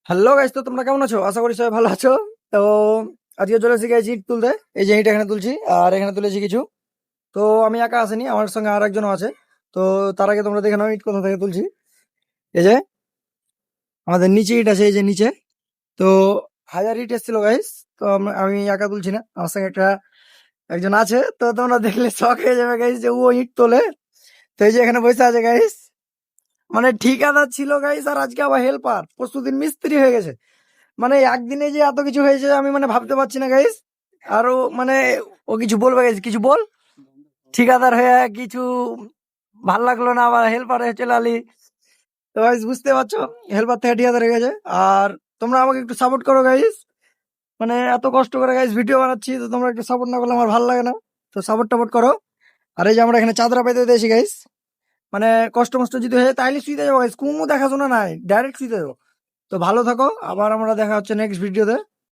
Hello guys, তো তোমরা কেমন আছো? আশা করি সবাই ভালো আছো। তো আজকে চলে এসে গেছি ইট তুলতে। এই যে ইট এখানে তুলছি, আর এখানে তুলেছি কিছু। তো আমি একা আসিনি, আমার সঙ্গে আর একজনও আছে। তো তার আগে তোমরা দেখে নাও ইট কোথা থেকে তুলছি। এই যে আমাদের নিচে ইট আছে, এই যে নিচে। তো 1000 ইট এসেছিল গাইস। তো আমি একা তুলছি না, আমার সঙ্গে একজন আছে। তো তোমরা দেখলে শখ হয়ে যাবে গাইস যে ও ইট তোলে। তো এই যে এখানে বসে আছে গাইস, মানে ঠিকাদার ছিল গাইস, আর আজকে আবার হেল্পার, পরশুদিন মিস্ত্রি হয়ে গেছে। মানে একদিনে যে এত কিছু হয়েছে আমি মানে ভাবতে পারছি না গাইস। আরো মানে ও কিছু বলবে গাইস, কিছু বল। ঠিকাদার হয়ে কিছু ভাল লাগলো না, আবার হেল্পার হয়ে চলে আলি। তো গাইস বুঝতে পারছো, হেল্পার থেকে ঠিকাদার হয়ে গেছে। আর তোমরা আমাকে একটু সাপোর্ট করো গাইস। মানে এত কষ্ট করে গাইস ভিডিও বানাচ্ছি, তো তোমরা একটু সাপোর্ট না করলে আমার ভালো লাগে না। তো সাপোর্ট টাপোর্ট করো। আর এই যে আমরা এখানে চাদরা পাইতে দিয়েছি গাইস। মানে কষ্ট মষ্ট যদি হয়ে যায় তাইলে শুইতে যাবো গাইস, কোনো দেখাশোনা নাই, ডাইরেক্ট শুইতে যাবো। তো ভালো থাকো, আবার আমরা দেখা হচ্ছে নেক্সট ভিডিওতে।